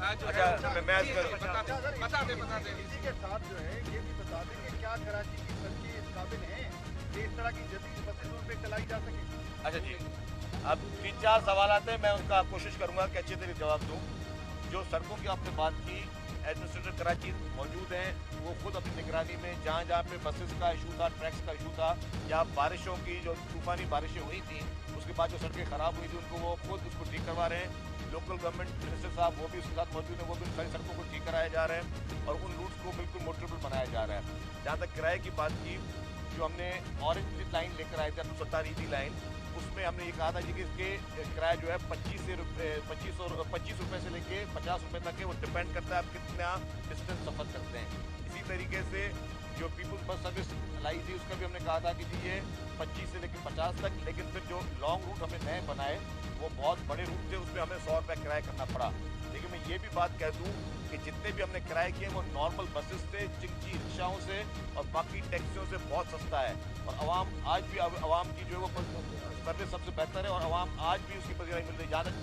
अच्छा मैं बता दे इसी के साथ जो है ये भी बता दें कि क्या कराची की सड़कें इस काबिल हैं कि इस तरह की जदीद बसें उन पे चलाई जा सके। अच्छा जी, अब 3-4 सवाल आते हैं, मैं उनका कोशिश करूंगा कि अच्छे तरीके जवाब दूं। जो सड़कों की आपने बात की, एडमिनिस्ट्रेटर कराची मौजूद हैं, वो खुद अपनी निगरानी में जहाँ जहाँ पे बसेस का इशू था, ट्रैक्स का इशू था, या बारिशों की जो तूफानी बारिशें हुई थी उसके बाद जो सड़कें ख़राब हुई थी उनको वो खुद उसको ठीक करवा रहे हैं। लोकल गवर्नमेंट मिनिस्टर साहब वो भी उसके साथ मौजूद हैं, वो भी सारी सड़कों को ठीक कराया जा रहा है और उन रूट्स को बिल्कुल मोटरेबल बनाया जा रहा है। जहाँ तक किराए की बात की, जो हमने ऑरेंज लाइन लेकर आए थे 270 लाइन, उसमें हमने ये कहा था कि इसके किराया जो है 25 रुपये से लेके 50 रुपये तक है। वो डिपेंड करता है आप कितना डिस्टेंस सफ़र करते हैं। इसी तरीके से जो पीपल्स बस सर्विस लाई थी उसका भी हमने कहा था कि जी ये 25 से लेकर 50 तक, लेकिन फिर जो लॉन्ग रूट हमने नए बनाए वो बहुत बड़े रूट थे, उसमें हमें 100 रुपये किराया करना पड़ा। लेकिन मैं ये भी बात कह दूँ कि जितने भी हमने किराए किए वो नॉर्मल बसेस से, जिनकी रिक्शाओं से और बाकी टैक्सियों से बहुत सस्ता है। और आवाम आज भी आवाम की जो है वो सर्विस सबसे बेहतर है और आवाम आज भी उसकी प्रतिक्रिया मिल रही है। जहाँ तक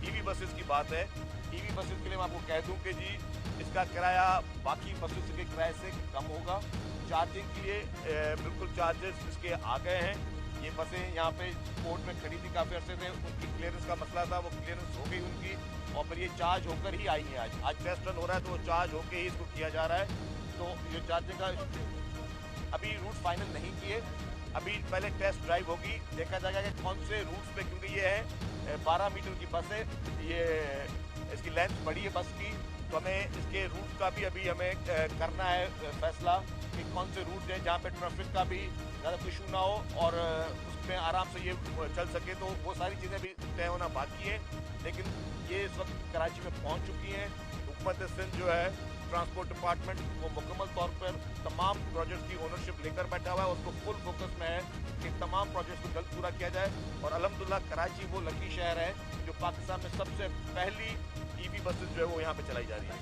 ईवी बसेस की बात है, ईवी बसेस के लिए मैं आपको कह दूँ कि जी इसका किराया बाकी बसेस के किराए से कम होगा। चार्जिंग के लिए बिल्कुल चार्जेस इसके आ गए हैं। ये बसें यहाँ पे कोर्ट में खड़ी थी काफ़ी अर्से से, उनकी क्लियरेंस का मसला था, वो क्लियरेंस हो गई उनकी और फिर ये चार्ज होकर ही आई है। आज टेस्ट रन हो रहा है तो वो चार्ज होकर ही इसको किया जा रहा है। तो ये चार्जिंग का अभी रूट फाइनल नहीं किए, अभी पहले टेस्ट ड्राइव होगी, देखा जाएगा कि कौन से रूट्स पे, क्योंकि ये है 12 मीटर की बस है, ये इसकी लेंथ बड़ी है बस की, तो हमें इसके रूट का भी अभी हमें करना है फैसला कि कौन से रूट हैं जहाँ पे ट्रैफिक का भी ज़्यादा इशू ना हो और उसमें आराम से ये चल सके। तो वो सारी चीज़ें भी तय होना बाकी है, लेकिन ये इस वक्त कराची में पहुँच चुकी हैं। हुकूमत सिंध जो है, ट्रांसपोर्ट डिपार्टमेंट वो मुकम्मल तौर पर तमाम प्रोजेक्ट्स की ओनरशिप लेकर बैठा हुआ है। उसको फुल फोकस में है कि तमाम प्रोजेक्ट्स को जल्द पूरा किया जाए और अल्हम्दुलिल्लाह कराची वो लकी शहर है जो पाकिस्तान में सबसे पहली ईवी बसेस जो है वो यहाँ पे चलाई जा रही है।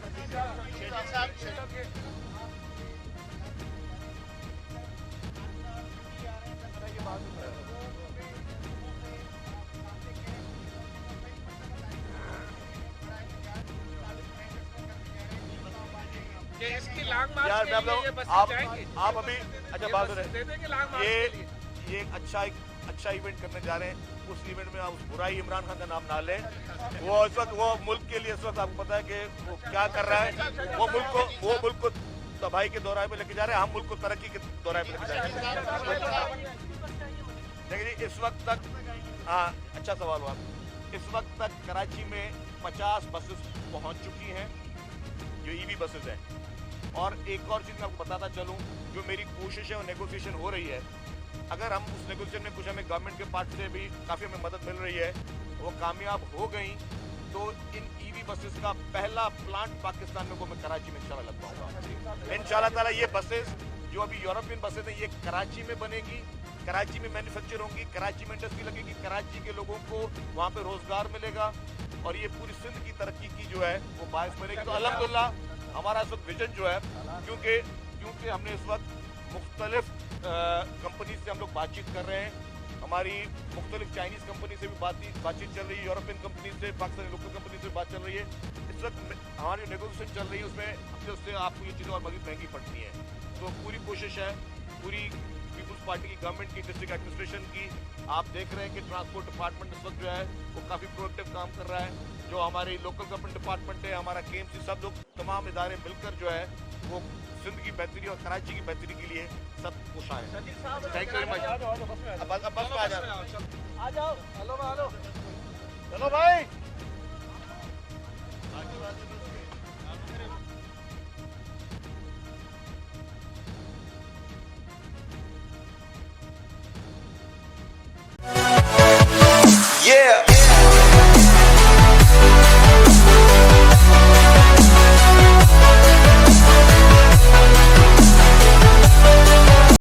इसकी लॉन्ग मार्च यार के मैं लिए ये बसें जाएंगी? आप अभी अच्छा बात दे देंगे लॉन्ग मार्च ये के लिए? ये एक अच्छा इवेंट करने जा रहे हैं। उस इवेंट में आप उस बुराई इमरान खान का नाम ना लें। वो इस वक्त वो मुल्क के लिए इस वक्त आपको पता है कि वो क्या कर रहा है। वो मुल्क को तबाही के दौरान पे लेके जा रहे हैं, हम मुल्क को तरक्की के दौरान पे लेके जा रहे हैं। लेकिन इस वक्त तक, हाँ अच्छा सवाल हुआ, इस वक्त तक कराची में 50 बसेस पहुंच चुकी हैं जो ईवी बसेस हैं। और एक और चीज़ मैं आपको बताता चलूँ, जो मेरी कोशिश है और नेगोशिएशन हो रही है, अगर हम उस नेगोशिएशन में कुछ हमें गवर्नमेंट के पार्ट से भी काफ़ी हमें मदद मिल रही है, वो कामयाब हो गई तो इन ईवी बसेस का पहला प्लांट पाकिस्तान में को मैं कराची में इंशाल्लाह लग पाऊंगा। इंशाल्लाह ताला ये बसेस जो अभी यूरोपियन बसेस हैं ये कराची में बनेगी, कराची में मैन्युफैक्चर होंगी, कराची में इंडस्ट्री लगेगी, कराची के लोगों को वहाँ पे रोजगार मिलेगा और ये पूरी सिंध की तरक्की की जो है वो बायस बनेगी। तो अल्हम्दुलिल्लाह हमारा इस वक्त विजन जो है, क्योंकि हमने इस वक्त मुख्तलिफ कंपनी से हम लोग बातचीत कर रहे हैं, हमारी मुख्तलिफ चाइनीज़ कंपनी से भी बातचीत चल रही है, यूरोपियन कंपनी से, पाकिस्तानी लोकल कंपनी से बात चल रही है। इस वक्त हमारी जो नेगोशिएशन चल रही है उसमें उससे आपको ये चीज़ें और मज़ीद महंगी पड़ती हैं। तो पूरी कोशिश है, पूरी पीपल्स पार्टी की, गवर्नमेंट की, डिस्ट्रिक्ट एडमिनिस्ट्रेशन की, आप देख रहे हैं कि ट्रांसपोर्ट डिपार्टमेंट इस वक्त जो है वो काफ़ी प्रोएक्टिव काम कर रहा है। जो हमारी लोकल गवर्नमेंट डिपार्टमेंट है, हमारा KMC, सब लोग तमाम इदारे मिलकर जो है वो सिंध की बेहतरी और कराची की बेहतरी के लिए सब कोशिश है। Thank you very much. अब बस में आ जाओ। चलो भाई। Yeah.